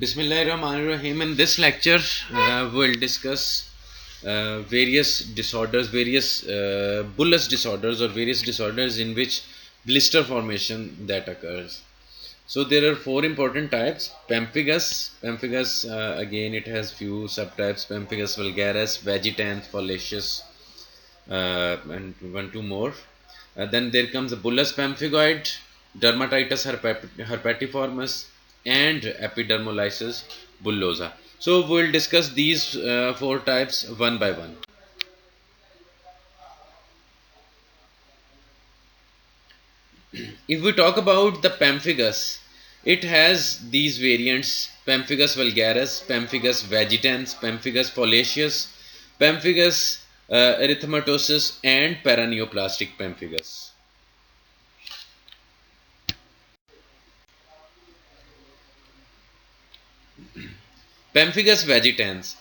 Bismillahirrahmanirrahim. In this lecture, we'll discuss various disorders, various bullous disorders, or various disorders in which blister formation that occurs. So there are four important types: pemphigus. Pemphigus, again, it has few subtypes: pemphigus vulgaris, vagitans, fallacious, and two more. Then there comes the bullous pemphigoid, dermatitis herpetiformis, and epidermolysis bullosa. So we'll discuss these four types one by one. If we talk about the pemphigus, it has these variants: pemphigus vulgaris, pemphigus vagitans, pemphigus fallacious, pemphigus erythematosus, and paraneoplastic pemphigus. Pemphigus vagitans.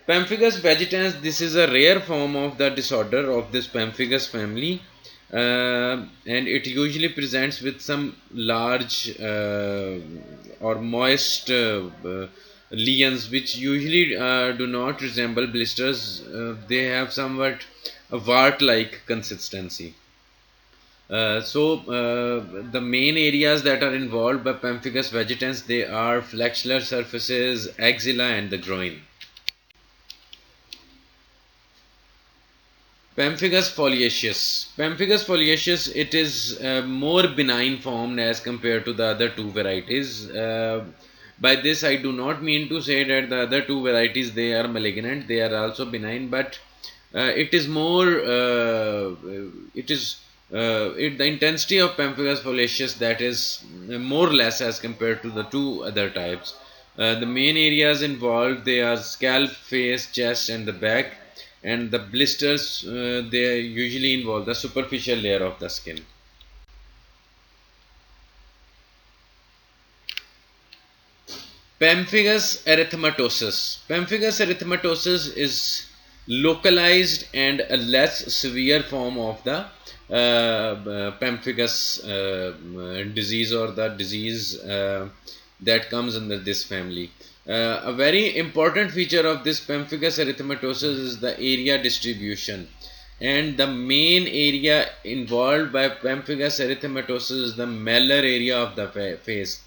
Pemphigus vagitans, this is a rare form of the disorder of this pemphigus family, and it usually presents with some large or moist lesions which usually do not resemble blisters. They have somewhat a wart-like consistency. The main areas that are involved by pemphigus vagitans, they are flexular surfaces, axilla, and the groin. Pemphigus foliaceus. Pemphigus foliaceus, it is more benign form as compared to the other two varieties. By this, I do not mean to say that the other two varieties, they are malignant. They are also benign, but it is more. The intensity of pemphigus foliaceus, that is more or less as compared to the two other types. The main areas involved, they are scalp, face, chest, and the back. And the blisters, they usually involve the superficial layer of the skin. Pemphigus erythematosus. Pemphigus erythematosus is localized and a less severe form of the pemphigus disease, or the disease that comes under this family. A very important feature of this pemphigus erythematosus is the area distribution, and the main area involved by pemphigus erythematosus is the malar area of the face.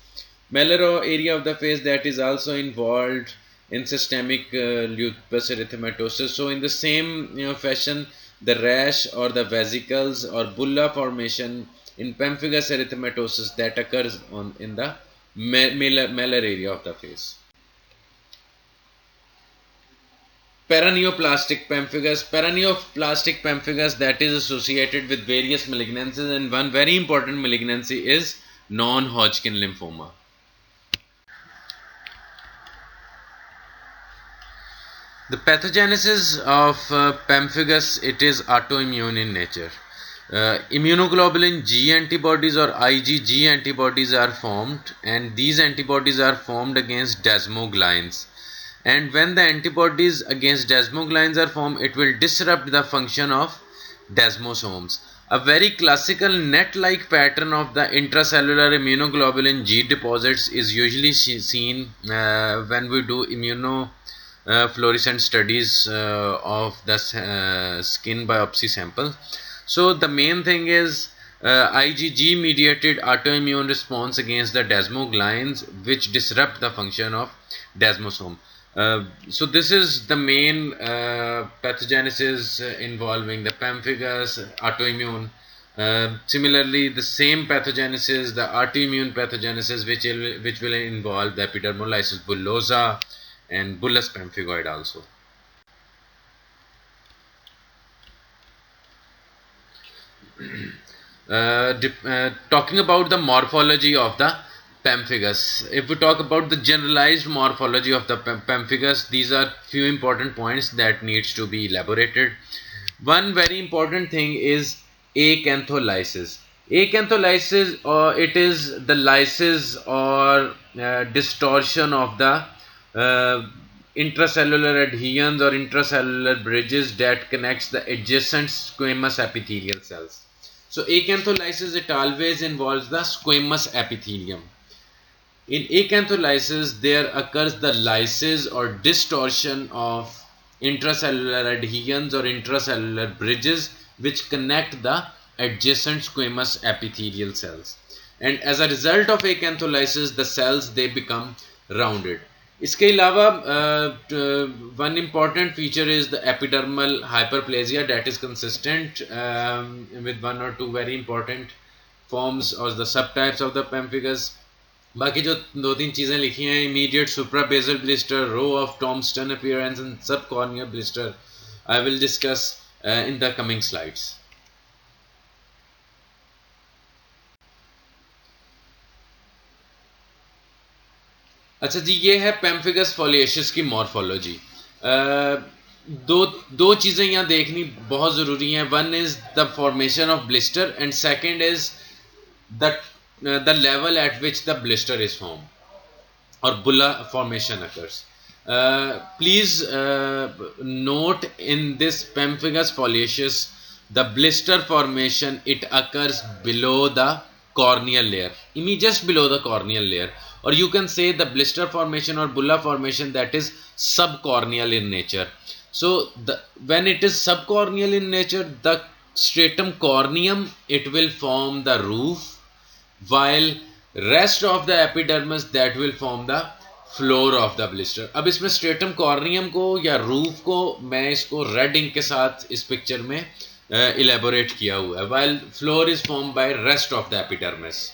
Malar area of the face, that is also involved in systemic lupus erythematosus. So in the same fashion, the rash or the vesicles or bulla formation in pemphigus erythematosus, that occurs in the malar area of the face. Paraneoplastic pemphigus. Paraneoplastic pemphigus, that is associated with various malignancies, and one very important malignancy is non-Hodgkin lymphoma. The pathogenesis of pemphigus, it is autoimmune in nature. Immunoglobulin G antibodies or IgG antibodies are formed, and these antibodies are formed against desmoglins. And when the antibodies against desmoglins are formed, it will disrupt the function of desmosomes. A very classical net-like pattern of the intracellular immunoglobulin G deposits is usually seen when we do immunofluorescent studies of the skin biopsy sample. So the main thing is IgG mediated autoimmune response against the desmoglins, which disrupt the function of desmosome. So this is the main pathogenesis involving the pemphigus autoimmune. Similarly, the same pathogenesis, the autoimmune pathogenesis, which will involve the epidermolysis bullosa and bullous pemphigoid also. Talking about the morphology of the pemphigus. If we talk about the generalized morphology of the pemphigus, these are few important points that needs to be elaborated. One very important thing is acantholysis. Acantholysis, or it is the lysis or distortion of the intracellular adhesions or intracellular bridges that connects the adjacent squamous epithelial cells. So acantholysis, it always involves the squamous epithelium. In acantholysis, there occurs the lysis or distortion of intracellular adhesions or intracellular bridges which connect the adjacent squamous epithelial cells. And as a result of acantholysis, the cells they become rounded. इसके अलावा one important feature is the epidermal hyperplasia that is consistent with one or two very important forms or the subtypes of the pemphigus. बाकी जो दो तीन चीज़ें लिखी हैं, immediate suprabasal blister, row of Thomston appearance and subcorneal blister, I will discuss in the coming slides. अच्छा जी, ये है पेम्फिगस फोलिएशियस की मॉर्फोलॉजी। दो चीज़ें यहाँ देखनी बहुत ज़रूरी हैं। One is the formation of blister and second is the level eight which the blister is form or bulla formation occurs. Please note in this pemphigus foliaceus, the blister formation, it occurs below the corneal layer, just below the corneal layer, or you can say the blister formation or bulla formation that is subcorneal in nature. So when it is subcorneal in nature, the stratum corneum, it will form the roof, while rest of the epidermis that will form the floor of the blister. अब इसमें stratum corneum को या roof को मैं इसको red ink के साथ इस picture में elaborate किया हुआ है, while floor is formed by rest of the epidermis.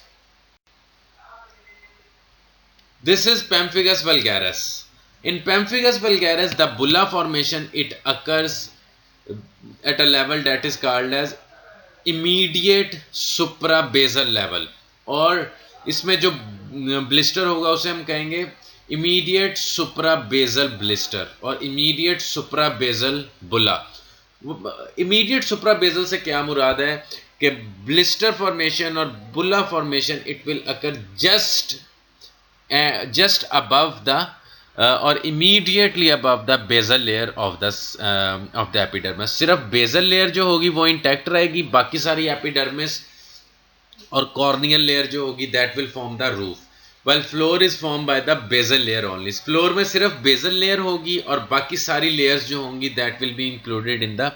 This is pemphigus vulgaris. In pemphigus vulgaris, the bulla formation, it occurs at a level that is called as immediate suprabasal level, और इसमें जो blister होगा उसे हम कहेंगे immediate सुप्राबेजल blister और immediate सुप्राबेजल बुला। Immediate सुप्राबेजल से क्या मुराद है कि ब्लिस्टर फॉर्मेशन और bulla formation it will occur just above the और immediately above the basal layer of the epidermis. सिर्फ बेजल लेयर जो होगी वो इंटैक्ट रहेगी, बाकी सारी एपिडर्मिस और कॉर्नियल लेयर जो होगी that will form the roof, well floor is form by the basal layer only. इस फ्लोर में सिर्फ बेजल लेयर होगी और बाकी सारी लेयर्स जो होंगी that will be included in the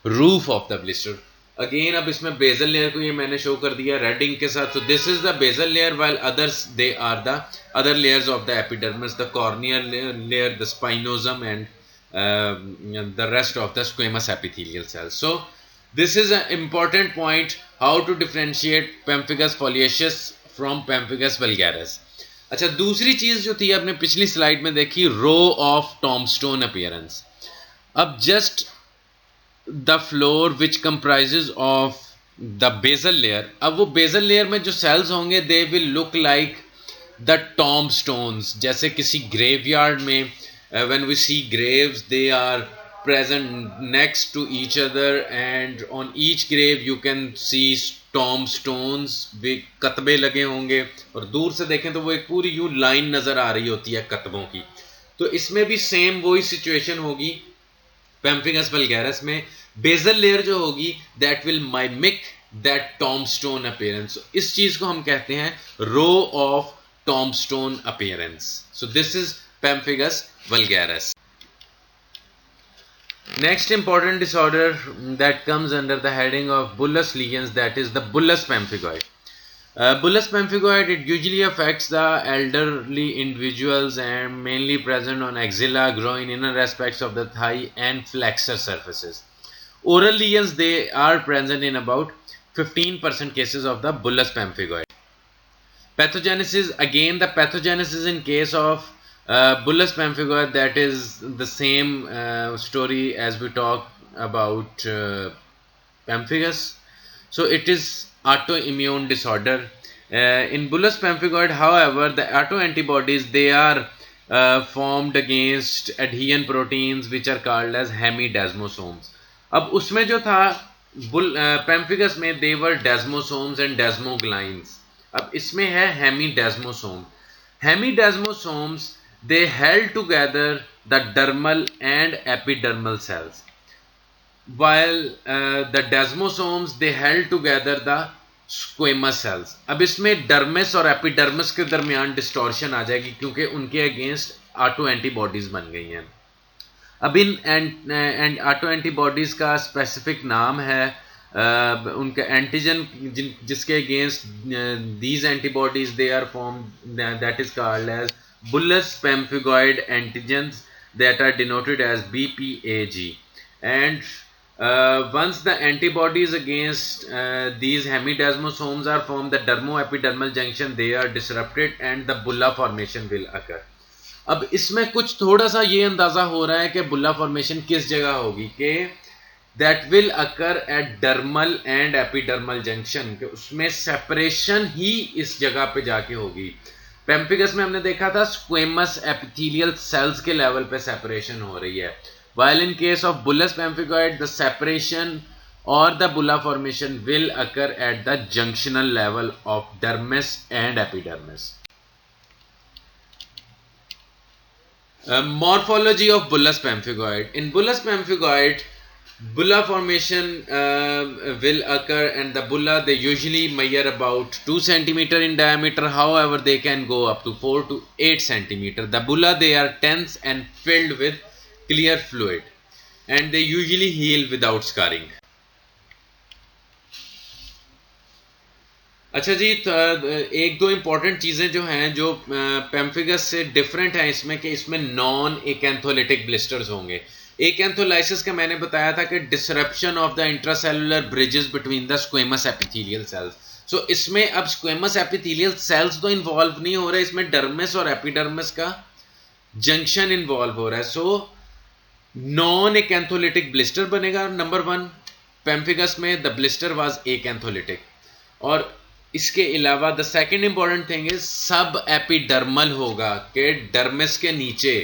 roof of the blister. Again अब इसमें बेजल लेयर को ये मैंने शो कर दिया रेड इंक के साथ। So this is the basal layer, while others they are the other layers of the epidermis, the corneal layer, the spinosum and the rest of the squamous epithelial cells. So this is an important point, how to differentiate pemphigus foliaceus from pemphigus vulgaris. अच्छा, दूसरी चीज जो थी आपने पिछली slide में देखी, row of tombstone appearance. अब just the floor which comprises of the basal layer, अब वो बेजल लेयर में जो सेल्स होंगे they will look like the tombstones. जैसे किसी ग्रेवयार्ड में when we see graves, they are present next to each other and on each grave you can see tombstones, वे कतबे लगे होंगे और दूर से देखें तो वो एक पूरी यूं लाइन नज़र आ रही होती है कतबों की। तो इसमें भी सेम वही सिचुएशन होगी पेम्फिगस वल्गैरिस में। बेजल लेयर जो होगी that will mimic that tombstone appearance. इस चीज़ को हम कहते हैं row of tombstone appearance. So this is Pemphigus vulgaris. Next important disorder that comes under the heading of bullous lesions, that is the bullous pemphigoid. Bullous pemphigoid, it usually affects the elderly individuals and mainly present on axilla, groin, inner aspects of the thigh and flexor surfaces. Oral lesions, they are present in about 15% cases of the bullous pemphigoid. Pathogenesis, again the pathogenesis in case of bullous pemphigoid, that is the same story as we talk about pemphigus. So it is autoimmune disorder. In bullous pemphigoid, however, the autoantibodies, they are formed against adhesion proteins which are called as hemidesmosomes. अब उसमें जो था pemphigus में they were desmosomes and desmoglines. अब इसमें है hemidesmosome. Hemidesmosomes, they held together the dermal and epidermal cells, while the desmosomes, they held together the squamous cells. अब इसमें डर्मिस और एपिडर्मिस के दरमियान डिस्टॉर्शन आ जाएगी क्योंकि उनके अगेंस्ट ऑटो एंटीबॉडीज बन गई हैं। अब इन एंड ऑटो एंटीबॉडीज का स्पेसिफिक नाम है उनका एंटीजन जिसके against these antibodies they are form, that is called as bullous pemphigoid antigens that are denoted as BPAG, and once the antibodies against these hemidesmosomes are formed, the dermoepidermal junction they are disrupted and the bulla formation will occur. अब इसमें कुछ थोड़ा सा ये अंदाजा हो रहा है कि बुल्ला फॉर्मेशन किस जगह होगी, कि that will occur at dermal and epidermal junction, उसमें सेपरेशन ही इस जगह पे जाके होगी। पेम्फिगस में हमने देखा था स्क्वेमस एपिथेलियल सेल्स के लेवल पे सेपरेशन हो रही है, while in case of bullous pemphigoid the separation or the bulla formation will occur at the junctional level of dermis and epidermis. Morphology of bullous pemphigoid. In bullous pemphigoid, bulla formation will occur, and the bulla they usually measure about 2 centimeter in diameter. However, they can go up to 4 to 8 centimeter. The bulla they are tense and filled with clear fluid, and they usually heal without scarring. अच्छा जी, एक दो important चीज़ें जो हैं जो pemphigus से different हैं इसमें, कि इसमें नॉन एकेंथोलिटिक ब्लिस्टर्स होंगे। एकेंथोलाइसिस का मैंने बताया था कि disruption of the intracellular bridges between the squamous epithelial cells. So इसमें अब स्क्वेमस एपिथेलियल सेल्स तो इन्वॉल्व नहीं हो रहे, इसमें डर्मिस और एपिडर्मिस का जंक्शन इन्वॉल्व हो रहा है। सो नॉन एकेंथोलिटिक ब्लिस्टर बनेगा नंबर 1। पेम्फिगस में द ब्लिस्टर वाज एकेंथोलिटिक। और इसके अलावा the second important thing is सब एपिडर्मल होगा, कि डर्मिस के नीचे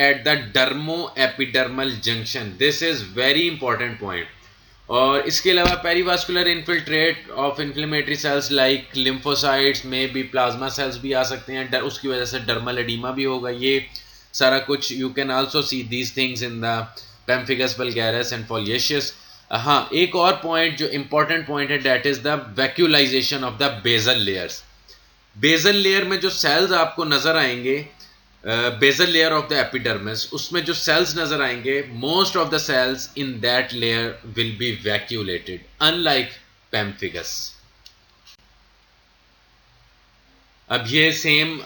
at the dermo-epidermal junction. This is very important point. और इसके अलावा perivascular infiltrate of inflammatory cells like lymphocytes में भी प्लाज्मा सेल्स भी आ सकते हैं, उसकी वजह से डर्मल एडिमा भी होगा। ये सारा कुछ you can also see these things in the pemphigus vulgaris and foliaceus. हाँ, एक और पॉइंट जो इंपॉर्टेंट पॉइंट है, that is the vacuolization of the basal layers. Basal layer में जो सेल्स आपको नजर आएंगे, basal layer of the epidermis, उसमें जो सेल्स नजर आएंगे, most of the cells in that layer will be vacuolated, unlike pemphigus. अब ये सेम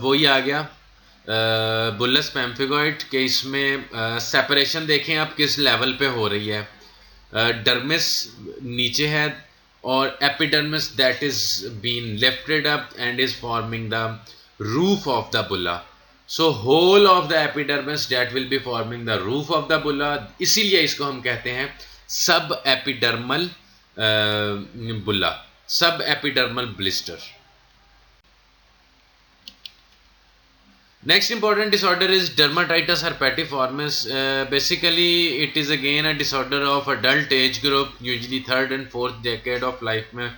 वही आ गया बुलस पेम्फिगॉइड के, इसमें सेपरेशन देखें आप किस लेवल पे हो रही है। डर्मिस नीचे है और epidermis that is been lifted up and is forming the roof of the bulla. So whole of the epidermis that will be forming the roof of the bulla, इसीलिए इसको हम कहते हैं सब एपिडर्मल बुल्ला, सब epidermal blister. Next important disorder is dermatitis herpetiformis. Basically it is again a disorder of adult age group, usually 3rd and 4th decade of life में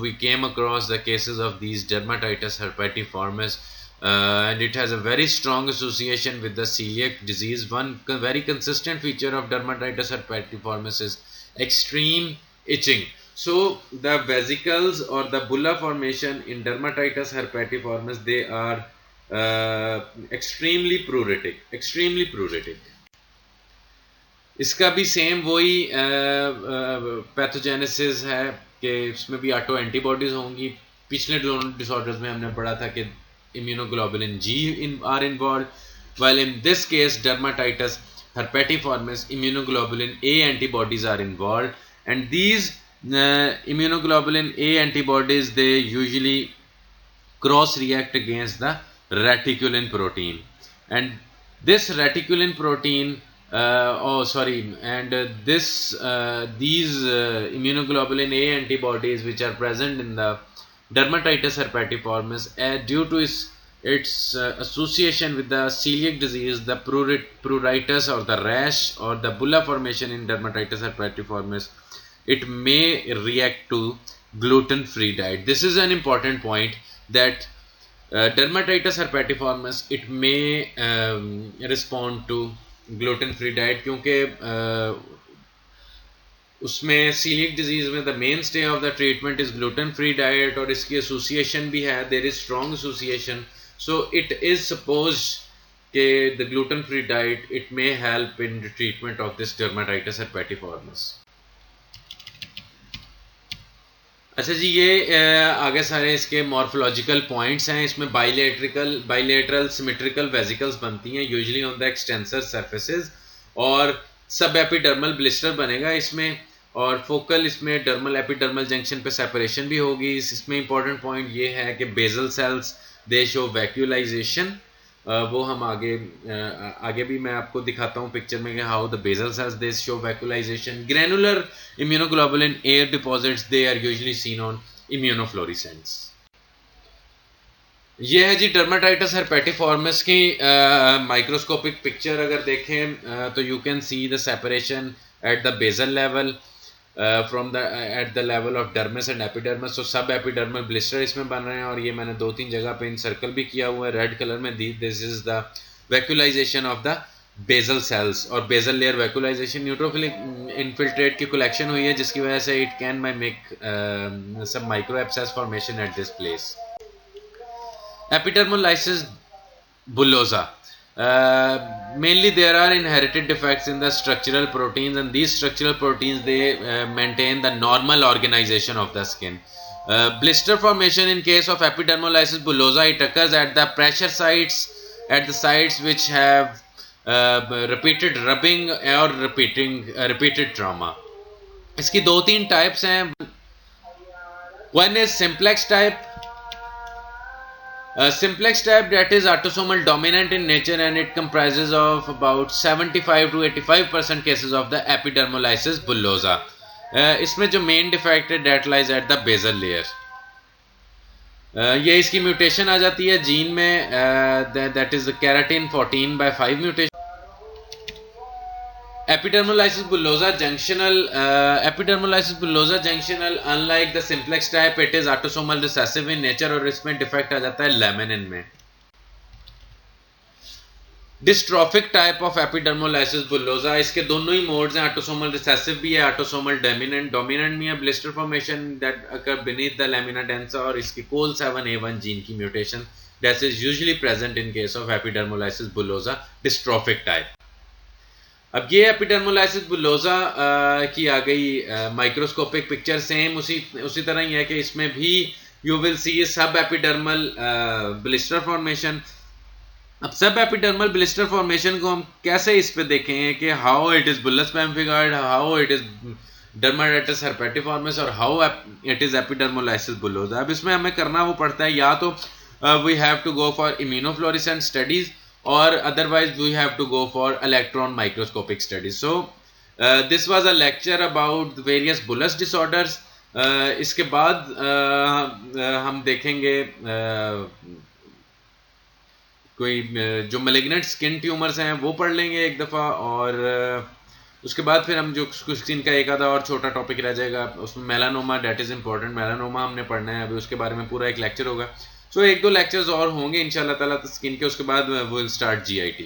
we came across the cases of these dermatitis herpetiformis, and it has a very strong association with the celiac disease. One very consistent feature of dermatitis herpetiformis is extreme itching. So the vesicles or the bulla formation in dermatitis herpetiformis, they are extremely pruritic. इसका भी same वही pathogenesis है कि इसमें भी auto antibodies होंगी। पिछले दोनों डिसऑर्डर्स में हमने पढ़ा था कि immunoglobulin G are involve, while in this case dermatitis herpetiformis immunoglobulin A antibodies are involved, and these immunoglobulin A antibodies, they usually cross react against the reticulin protein, and this reticulin protein these immunoglobulin A antibodies which are present in the dermatitis herpetiformis, due to its association with the celiac disease, the pruritus or the rash or the bulla formation in dermatitis herpetiformis, it may react to gluten-free diet. This is an important point, that dermatitis herpetiformis, it may respond to gluten-free diet, क्योंकि उसमें coeliac disease में the main stay of the treatment is gluten free diet, और इसकी association भी है, there is strong association, so it is suppose के the gluten free diet it may help in the treatment of this dermatitis herpetiformis। अच्छा जी, ये आगे सारे इसके मॉर्फोलॉजिकल पॉइंट्स हैं। इसमें बाइलेटरल सिमेट्रिकल वेसिकल्स बनती हैं usually on the extensor surfaces, और सब एपिडर्मल ब्लिस्टर बनेगा इसमें, और फोकल इसमें डर्मल एपिडर्मल जंक्शन पे सेपरेशन भी होगी। इसमें इंपॉर्टेंट पॉइंट ये है कि बेसल सेल्स दे शो वैक्यूलाइजेशन, वो हम आगे भी मैं आपको दिखाता हूँ पिक्चर में कि how the basal cells they show vacuolization. Granular immunoglobulin A deposits they are usually seen on immunofluorescence. ये है जी डर्माटाइटिस herpetiformis की माइक्रोस्कोपिक पिक्चर। अगर देखें तो you can see the separation at the basal level from the at the level of dermis and epidermis. तो सब epidermal blister इसमें बन रहे हैं, और ये मैंने 2-3 जगह पे इन सर्कल भी किया हुआ है रेड कलर में। This is the vacuolization of the basal cells, और basal layer vacuolization neutrophilic infiltrate की कलेक्शन हुई है, जिसकी वजह से it can make some micro abscess formation at this place. Epidermolysis bullosa. Mainly there are inherited defects in the structural proteins, and these structural proteins they maintain the normal organization of the skin. Blister formation in case of epidermolysis bullosa, it occurs at the pressure sites, at the sites which have repeated rubbing or repeated trauma. इसकी 2-3 types हैं. One is simplex type. Simplex type, that is autosomal dominant in nature, and it comprises of about 75 to 85% cases of the epidermolysis bullosa. इसमें जो main defect है that lies at the basal layer. ये इसकी mutation आ जाती है gene में, that is the keratin 14/5 mutation. Epidermolysis bullosa junctional, unlike the simplex type, it is autosomal recessive in nature, और इसमें डिफेक्ट आ जाता है लैमिनिन में. Dystrophic type of epidermolysis bullosa, इसके दोनों ही मोड्स हैं, ऑटोसोमल रिसेसिव भी है, ऑटोसोमल डोमिनेंट भी है. Blister formation that occur beneath the lamina densa, और इसकी कोल 7A1 जीन की mutation that is usually present in case of epidermolysis bullosa dystrophic type. अब ये एपिडर्मोलाइसिस बुल्लोसा की आ गई माइक्रोस्कोपिक पिक्चर. सेम उसी तरह ही है कि इसमें भी यू विल सी सब एपिडर्मल ब्लिस्टर फॉर्मेशन. अब सब एपिडर्मल ब्लिस्टर फॉर्मेशन को हम कैसे इस पे देखेंगे कि how it is bullous pemphigoid, how it is dermatitis herpetiformis, और how it is epidermolysis bullosa. अब इसमें हमें करना वो पड़ता है, या तो we have to go for immunofluorescent studies, or otherwise we have to go for electron microscopic studies. So this was a lecture about the various bullous disorders. इसके बाद हम देखेंगे कोई जो malignant skin tumors हैं वो पढ़ लेंगे एक दफ़ा, और उसके बाद फिर हम जो स्किन का एक आधा और छोटा टॉपिक रह जाएगा, उसमें melanoma, that is important, melanoma हमने पढ़ना है अभी, उसके बारे में पूरा एक लेक्चर होगा. सो 1-2 लेक्चर्स और होंगे इंशाल्लाह ताला स्किन के, उसके बाद विल स्टार्ट GIT.